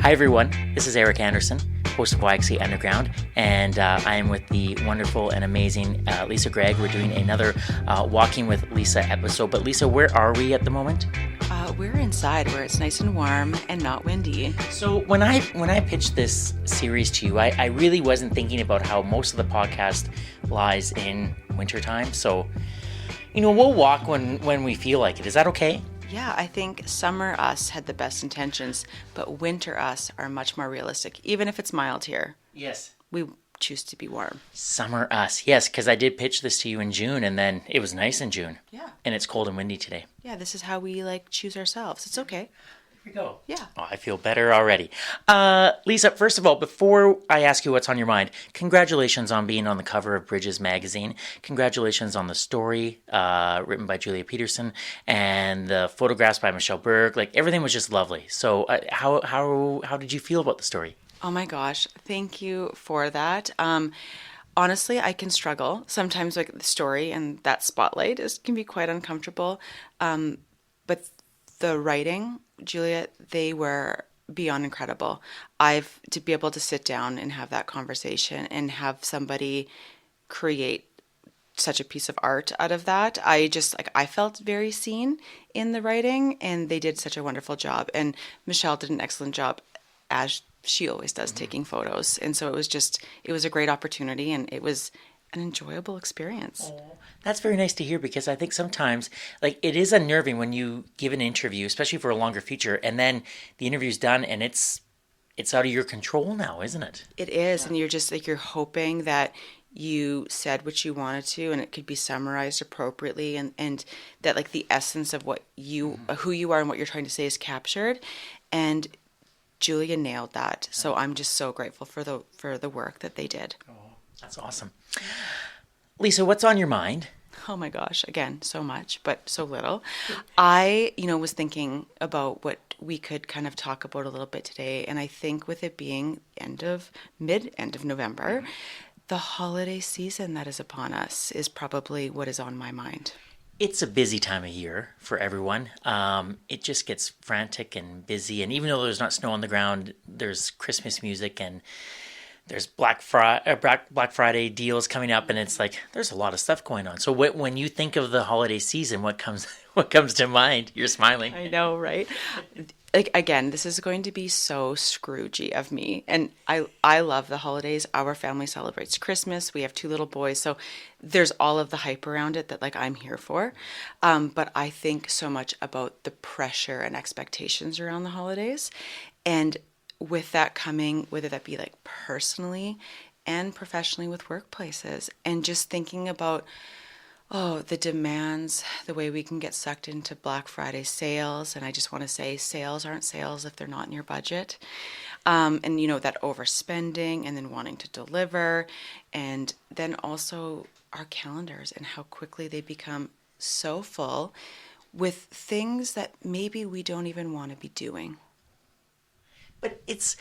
Hi everyone, this is Eric Anderson, host of YXE Underground, and I am with the wonderful and amazing Lisa Greig. We're doing another Walking with Lisa episode. But Lisa, where are we at the moment? We're inside where it's nice and warm and not windy. So when I pitched this series to you, I really wasn't thinking about how most of the podcast lies in wintertime. So, we'll walk when we feel like it. Is that okay? Yeah, I think summer us had the best intentions, but winter us are much more realistic, even if it's mild here. Yes. We choose to be warm. Summer us, yes, because I did pitch this to you in June, and then it was nice in June. Yeah. And it's cold and windy today. Yeah, this is how we choose ourselves. It's okay. Here we go. Yeah. Oh, I feel better already. Lisa, first of all, before I ask you what's on your mind, congratulations on being on the cover of Bridges magazine. Congratulations on the story written by Julia Peterson and the photographs by Michelle Berg. Everything was just lovely. So how did you feel about the story? Oh my gosh, thank you for that. Honestly, I can struggle sometimes with the story, and that spotlight can be quite uncomfortable. But the writing, Julia, they were beyond incredible. To be able to sit down and have that conversation and have somebody create such a piece of art out of that. I felt very seen in the writing, and they did such a wonderful job. And Michelle did an excellent job, as she always does, taking photos. And so it was a great opportunity, and it was an enjoyable experience. Oh, that's very nice to hear, because I think sometimes it is unnerving when you give an interview, especially for a longer feature, and then the interview's done and it's out of your control now, isn't it? It is. Yeah. And you're just you're hoping that you said what you wanted to, and it could be summarized appropriately, and that the essence of what who you are and what you're trying to say is captured. And Julia nailed that. So I'm just so grateful for the work that they did. Oh, that's awesome. Lisa, what's on your mind? Oh my gosh, again, so much, but so little. I, was thinking about what we could kind of talk about a little bit today, and I think with it being end of November, the holiday season that is upon us is probably what is on my mind. It's a busy time of year for everyone. It just gets frantic and busy, and even though there's not snow on the ground, there's Christmas music and there's Black Friday deals coming up, and it's there's a lot of stuff going on. So when you think of the holiday season, what comes to mind? You're smiling. I know, right? Again, this is going to be so Scroogey of me, and I love the holidays. Our family celebrates Christmas. We have 2 little boys, so there's all of the hype around it that I'm here for. But I think so much about the pressure and expectations around the holidays, and with that coming, whether that be personally and professionally with workplaces, and just thinking about, the demands, the way we can get sucked into Black Friday sales. And I just want to say sales aren't sales if they're not in your budget. And that overspending and then wanting to deliver, and then also our calendars and how quickly they become so full with things that maybe we don't even want to be doing. But it's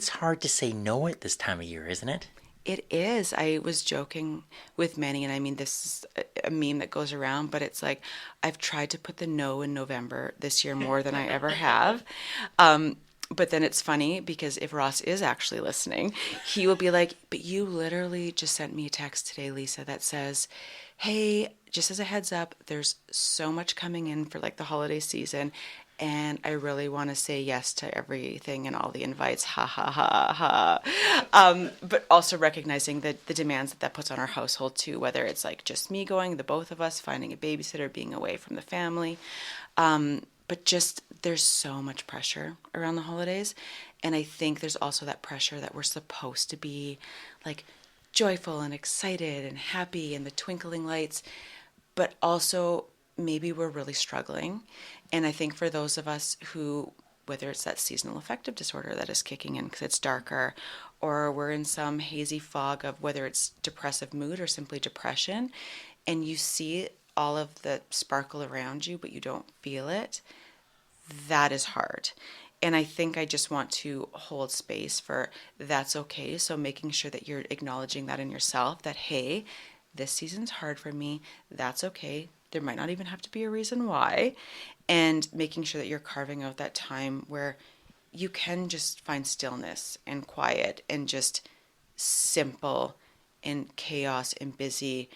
hard to say no at this time of year, isn't it? It is. I was joking with many, and I mean, this is a meme that goes around, but it's I've tried to put the no in November this year more than I ever have. But then it's funny, because if Ross is actually listening, he will be like, but you literally just sent me a text today, Lisa, that says, hey, just as a heads up, there's so much coming in for the holiday season, and I really want to say yes to everything and all the invites, ha, ha, ha, ha. But also recognizing the demands that puts on our household too, whether it's just me going, the both of us, finding a babysitter, being away from the family. But just there's so much pressure around the holidays. And I think there's also that pressure that we're supposed to be joyful and excited and happy and the twinkling lights, but also maybe we're really struggling. And I think for those of us who, whether it's that seasonal affective disorder that is kicking in because it's darker, or we're in some hazy fog of whether it's depressive mood or simply depression, and you see all of the sparkle around you, but you don't feel it, that is hard. And I think I just want to hold space for that's okay. So making sure that you're acknowledging that in yourself, that, hey, this season's hard for me. That's okay. There might not even have to be a reason why. And making sure that you're carving out that time where you can just find stillness and quiet and just simple and chaos and busy,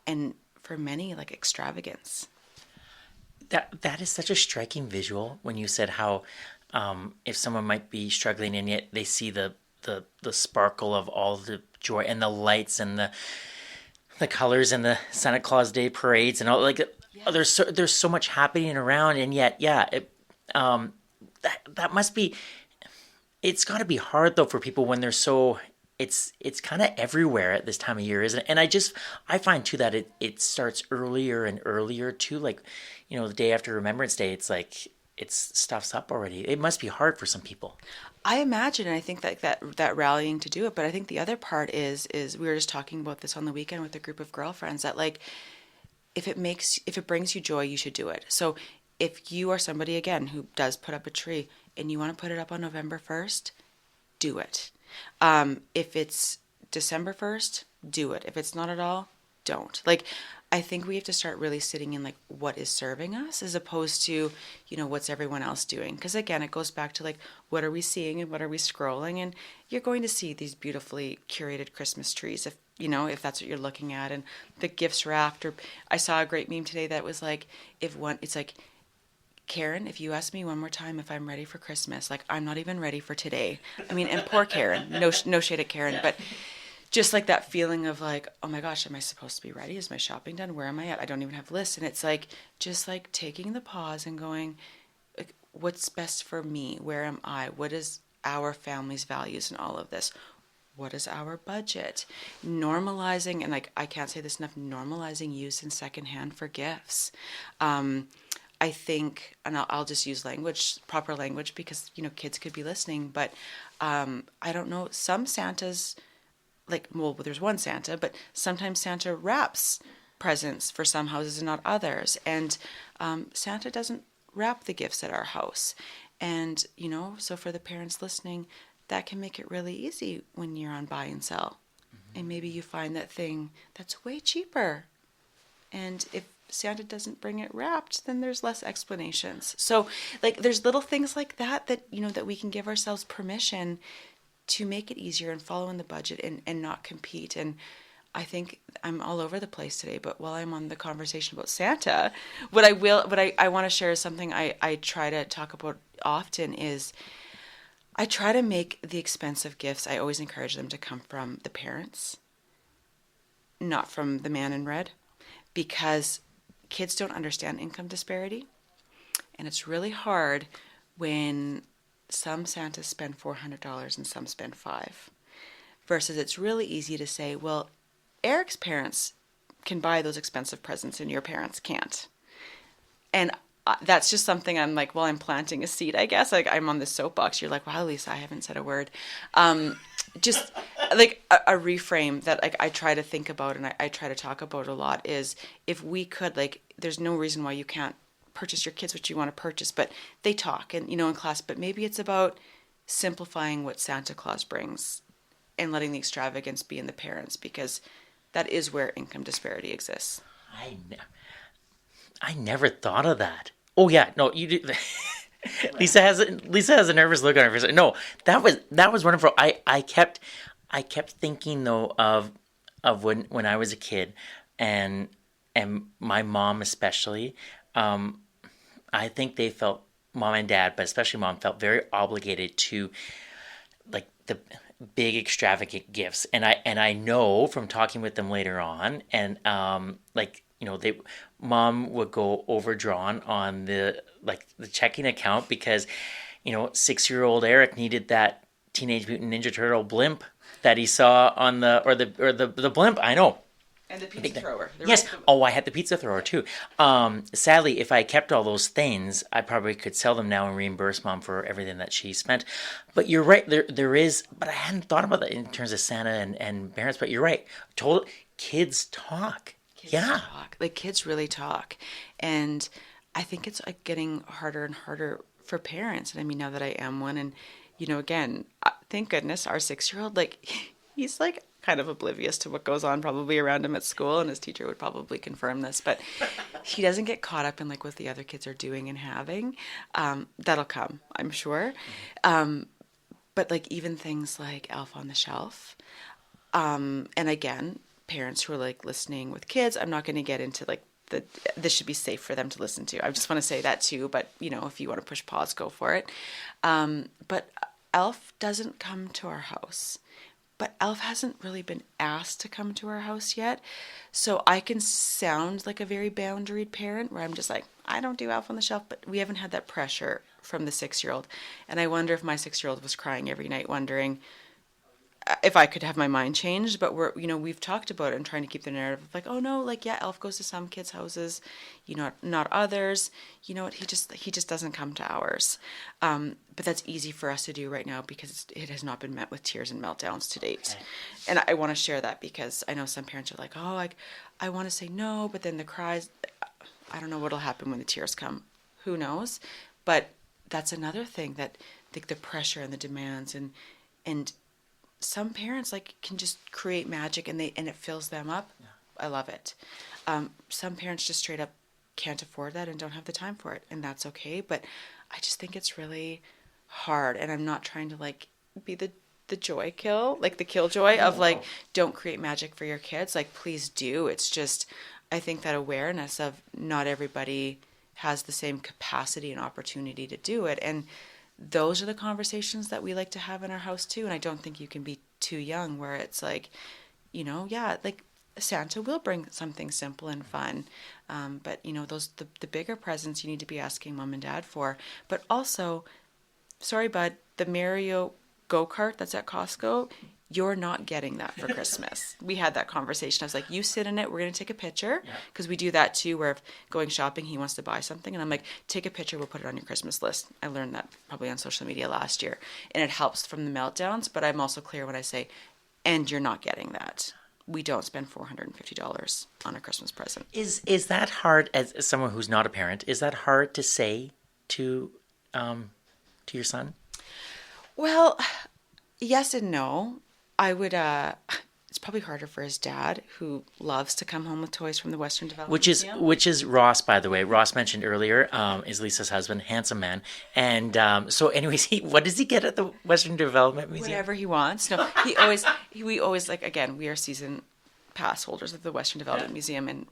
and for many, like extravagance. That is such a striking visual when you said how if someone might be struggling and yet they see the sparkle of all the joy and the lights and the colors and the Santa Claus Day parades and all, like, there's so much happening around, and yet that must be, it's got to be hard though for people when they're so, it's kind of everywhere at this time of year, isn't it? And I find too that it starts earlier and earlier too, like, the day after Remembrance Day, it's like it's stuff's up already. It must be hard for some people. I imagine, and I think that rallying to do it. But I think the other part is we were just talking about this on the weekend with a group of girlfriends, that like, if it brings you joy, you should do it. So if you are somebody, again, who does put up a tree and you want to put it up on November 1st, do it. If it's December 1st, do it. If it's not at all, don't. Like, I think we have to start really sitting in like what is serving us, as opposed to, what's everyone else doing. Because again, it goes back to like, what are we seeing and what are we scrolling? And you're going to see these beautifully curated Christmas trees if that's what you're looking at, and the gifts wrapped. Or I saw a great meme today that was like, it's like, Karen, if you ask me one more time if I'm ready for Christmas, like, I'm not even ready for today. I mean, and poor Karen, no shade at Karen, but just like that feeling of like, oh my gosh, am I supposed to be ready? Is my shopping done? Where am I at? I don't even have lists. And it's like, just like taking the pause and going, like, what's best for me? Where am I? What is our family's values in all of this? What is our budget? Normalizing, and like, I can't say this enough, normalizing use in secondhand for gifts. I think, and I'll just use proper language, because, kids could be listening, but I don't know, some Santas, like, well, there's one Santa, but sometimes Santa wraps presents for some houses and not others. And Santa doesn't wrap the gifts at our house. And, so for the parents listening, that can make it really easy when you're on buy and sell. Mm-hmm. And maybe you find that thing that's way cheaper. And if Santa doesn't bring it wrapped, then there's less explanations. So, like, there's little things like that that we can give ourselves permission to make it easier and follow in the budget and not compete. And I think I'm all over the place today, but while I'm on the conversation about Santa, what I want to share is something I try to talk about often is, I try to make the expensive gifts, I always encourage them to come from the parents, not from the man in red, because kids don't understand income disparity. And it's really hard when some Santas spend $400 and some spend $500. Versus it's really easy to say, well, Eric's parents can buy those expensive presents and your parents can't. And that's just something I'm like, well, I'm planting a seed, I guess. Like, I'm on the soapbox. You're like, wow, Lisa, I haven't said a word. Just like a reframe that, like, I try to think about and I try to talk about a lot is, if we could, like, there's no reason why you can't purchase your kids what you want to purchase, but they talk and, in class, but maybe it's about simplifying what Santa Claus brings and letting the extravagance be in the parents, because that is where income disparity exists. I never thought of that. Oh yeah, no, you do. Lisa has a nervous look on her face. No, that was wonderful. I kept thinking though of when I was a kid, and my mom especially. I think they felt, mom and dad, but especially mom, felt very obligated to, like, the big extravagant gifts, and I know from talking with them later on, and mom would go overdrawn on the checking account because 6-year-old Eric needed that Teenage Mutant Ninja Turtle blimp that he saw on the blimp. I know. And the pizza thrower. Yes. Oh, I had the pizza thrower too. Sadly, if I kept all those things, I probably could sell them now and reimburse mom for everything that she spent. But you're right. There is. But I hadn't thought about that in terms of Santa and parents. But you're right. Kids talk. Talk. Like, kids really talk, and I think it's like getting harder and harder for parents. And I mean, now that I am one, and again, thank goodness our 6-year-old, like, he's like kind of oblivious to what goes on probably around him at school, and his teacher would probably confirm this, but he doesn't get caught up in like what the other kids are doing and having. That'll come, I'm sure. But like even things like Elf on the Shelf, and again, parents who are like listening with kids, I'm not going to get into like this should be safe for them to listen to. I just want to say that too, but if you want to push pause, go for it. But Elf doesn't come to our house. But Elf hasn't really been asked to come to our house yet. So I can sound like a very boundaried parent where I'm just like, I don't do Elf on the Shelf, but we haven't had that pressure from the 6-year-old. And I wonder if my 6-year-old was crying every night wondering if I could have my mind changed. But we've talked about it and trying to keep the narrative of like, oh no, like, yeah, Elf goes to some kids' houses, not others. You know what? He just doesn't come to ours. But that's easy for us to do right now because it has not been met with tears and meltdowns to date. And I want to share that because I know some parents are like, oh, like, I want to say no, but then the cries, I don't know what'll happen when the tears come. Who knows? But that's another thing that the pressure and the demands and some parents like can just create magic and it fills them up. Yeah. I love it. Some parents just straight up can't afford that and don't have the time for it, and that's okay. But I just think it's really hard, and I'm not trying to like be the joy kill, like the killjoy of like don't create magic for your kids. Like please do. It's just I think that awareness of not everybody has the same capacity and opportunity to do it, and those are the conversations that we like to have in our house too. And I don't think you can be too young where it's like, yeah, like Santa will bring something simple and fun. But those, the bigger presents you need to be asking mom and dad for, but also, sorry, bud, the Mario go-kart that's at Costco, you're not getting that for Christmas. We had that conversation. I was like, you sit in it. We're going to take a picture. Because we do that too, where if going shopping, he wants to buy something. And I'm like, take a picture. We'll put it on your Christmas list. I learned that probably on social media last year. And it helps from the meltdowns. But I'm also clear when I say, and you're not getting that. We don't spend $450 on a Christmas present. Is that hard as someone who's not a parent? Is that hard to say to your son? Well, yes and no. I would, it's probably harder for his dad, who loves to come home with toys from the Western Development Museum. Which is Ross, by the way. Ross mentioned earlier, is Lisa's husband, handsome man. And so anyways, what does he get at the Western Development Museum? Whatever he wants. No, we always, like, again, we are season pass holders of the Western Development Museum, and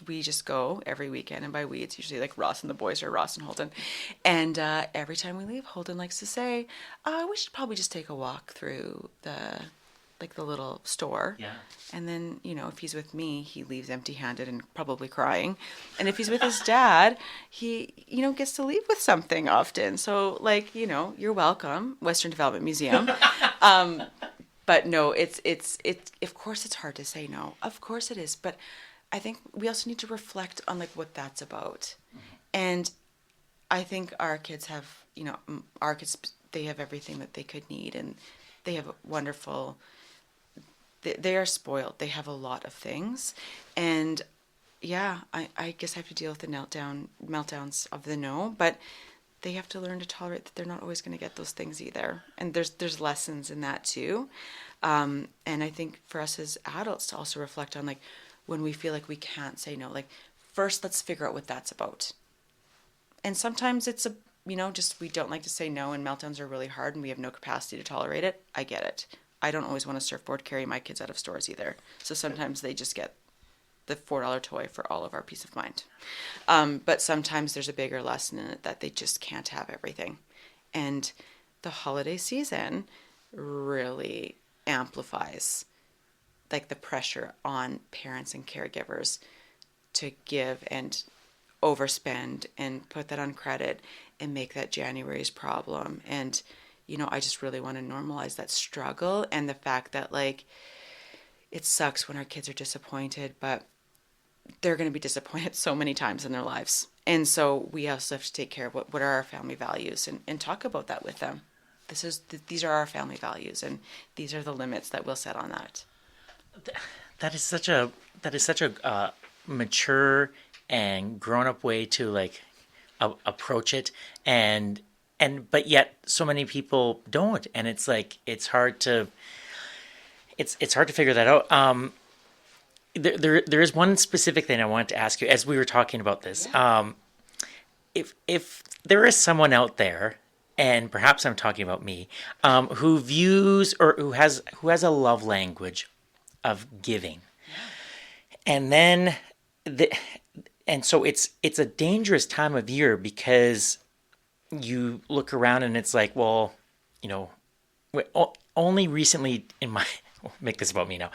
we just go every weekend, and by we, it's usually like Ross and the boys or Ross and Holden. And every time we leave, Holden likes to say, we should probably just take a walk through the little store. Yeah. And then, if he's with me, he leaves empty-handed and probably crying. And if he's with his dad, he, gets to leave with something often. So, like, you're welcome, Western Development Museum. But no, it's of course it's hard to say no. Of course it is. But I think we also need to reflect on like what that's about. Mm-hmm. And I think our kids have, they have everything that they could need, and they have a wonderful, they are spoiled. They have a lot of things. And yeah, I guess I have to deal with the meltdowns of the no, but they have to learn to tolerate that they're not always going to get those things either. And there's lessons in that too. And I think for us as adults to also reflect on like, when we feel like we can't say no, like first let's figure out what that's about. And sometimes it's just we don't like to say no, and meltdowns are really hard and we have no capacity to tolerate it. I get it. I don't always want to surfboard carry my kids out of stores either. So sometimes they just get the $4 toy for all of our peace of mind. But sometimes there's a bigger lesson in it that they just can't have everything. And the holiday season really amplifies like the pressure on parents and caregivers to give and overspend and put that on credit and make that January's problem. And, I just really want to normalize that struggle and the fact that like, it sucks when our kids are disappointed, but they're going to be disappointed so many times in their lives. And so we also have to take care of what are our family values and talk about that with them. These are our family values, and these are the limits that we'll set on that. That is such a mature and grown up way to like approach it, and but yet so many people don't, and it's like it's hard to. It's hard to figure that out. There is one specific thing I wanted to ask you as we were talking about this. Yeah. If there is someone out there, and perhaps I'm talking about me, who views or who has a love language of giving, and then the and so it's a dangerous time of year because you look around and it's like, well, you know, only recently in my make this about me now.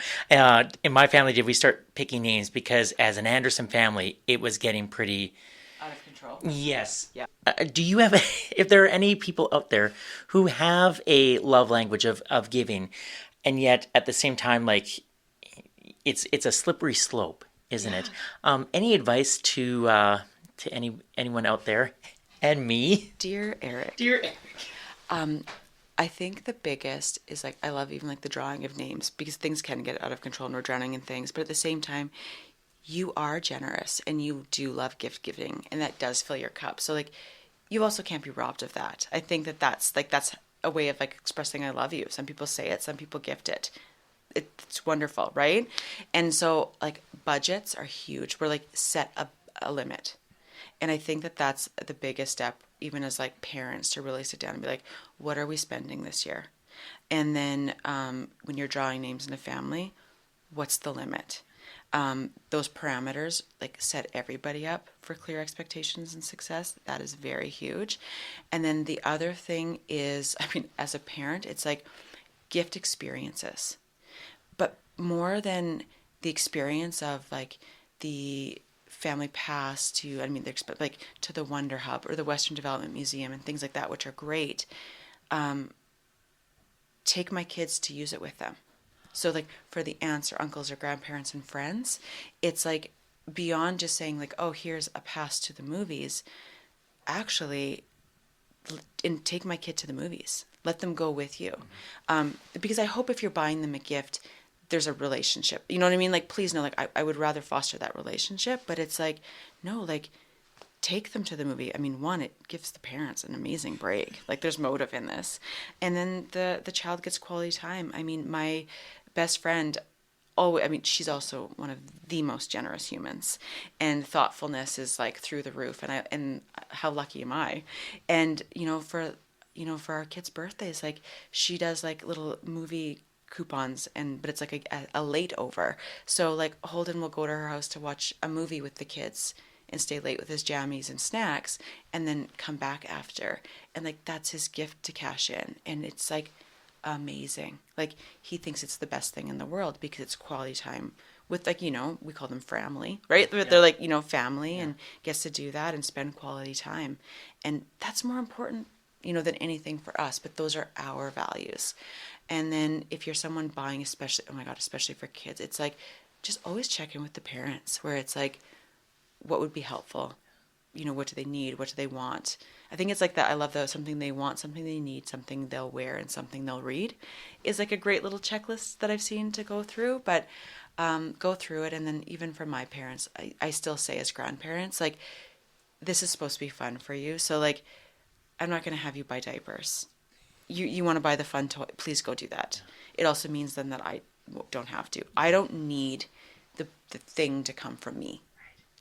In my family, did we start picking names because as an Anderson family, it was getting pretty. Out of control. Yes. Yeah. Do you have, if there are any people out there who have a love language of giving, and yet at the same time, like it's a slippery slope, isn't it? Any advice to anyone out there, and me, Dear Eric, dear? I think the biggest is like I love even like the drawing of names because things can get out of control and we're drowning in things. But at the same time, you are generous and you do love gift giving and that does fill your cup. So like you also can't be robbed of that. I think that that's a way of like expressing I love you. Some people say it, some people gift it. It's wonderful, right? And so like budgets are huge. We're like set a limit. And I think that that's the biggest step, even as like parents, to really sit down and be like, what are we spending this year? And then when you're drawing names in a family, what's the limit? Those parameters like set everybody up for clear expectations and success. That is very huge. And then the other thing is, I mean, as a parent, it's like gift experiences, but more than the experience of like the family pass to, I mean, like to the Wonder Hub or the Western Development Museum and things like that, which are great. Take my kids to use it with them. So like for the aunts or uncles or grandparents and friends, it's like beyond just saying like, oh, here's a pass to the movies. Actually, and take my kid to the movies. Let them go with you. Because I hope if you're buying them a gift, there's a relationship. You know what I mean? Like, please know, like, I would rather foster that relationship. But it's like, no, like, take them to the movie. I mean, one, it gives the parents an amazing break. Like, there's motive in this. And then the child gets quality time. I mean, my best friend, I mean, she's also one of the most generous humans, and thoughtfulness is like through the roof. And how lucky am I? And for our kids' birthdays, like she does like little movie coupons, but it's like a late over. So like Holden will go to her house to watch a movie with the kids and stay late with his jammies and snacks, and then come back after, and like that's his gift to cash in, and it's like amazing. Like he thinks it's the best thing in the world because it's quality time with like we call them family, right? They're like family, and gets to do that and spend quality time, and that's more important than anything for us. But those are our values. And then if you're someone buying, especially, oh my God, especially for kids, it's like just always check in with the parents, where it's like, what would be helpful? What do they need? What do they want? I think it's like that. I love that something they want, something they need, something they'll wear, and something they'll read is like a great little checklist that I've seen to go through. But go through it. And then even for my parents, I still say as grandparents, like, this is supposed to be fun for you. So like, I'm not going to have you buy diapers. You want to buy the fun toy, please go do that. It also means then that I don't have to. I don't need the thing to come from me.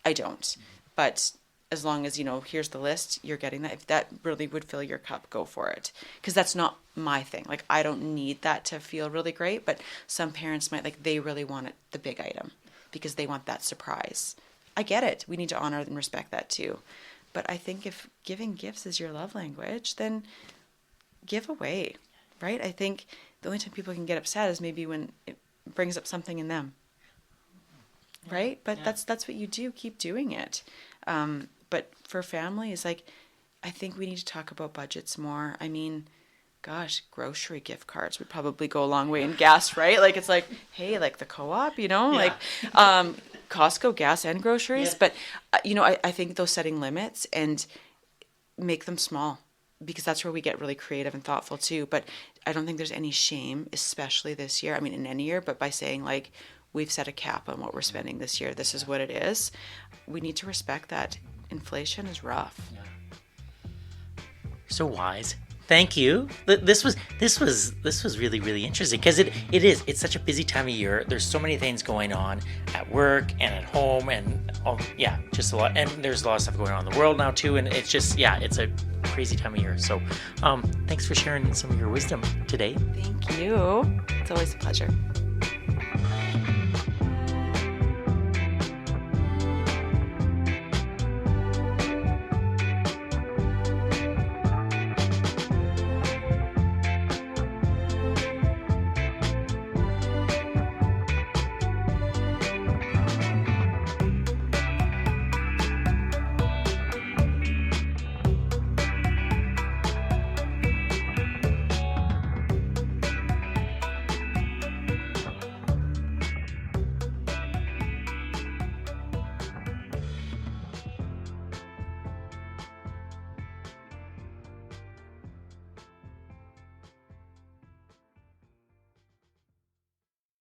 I don't. But as long as, here's the list, you're getting that. If that really would fill your cup, go for it. Because that's not my thing. Like, I don't need that to feel really great. But some parents might, like, they really want it, the big item, because they want that surprise. I get it. We need to honor and respect that too. But I think if giving gifts is your love language, then give away, right? I think the only time people can get upset is maybe when it brings up something in them, right? But that's what you do. Keep doing it. But for families, like, I think we need to talk about budgets more. I mean, gosh, grocery gift cards would probably go a long way in gas, right? Like, it's like, hey, like the co-op, like Costco, gas and groceries. But, I think those setting limits and make them small, because that's where we get really creative and thoughtful too. But I don't think there's any shame, especially this year. I mean, in any year, but by saying like, we've set a cap on what we're spending this year. This is what it is. We need to respect that. Inflation is rough. So wise. Thank you. This was really really interesting because it's such a busy time of year. There's so many things going on at work and at home and yeah, just a lot. And there's a lot of stuff going on in the world now too. And it's just it's a crazy time of year. So thanks for sharing some of your wisdom today. Thank you. It's always a pleasure.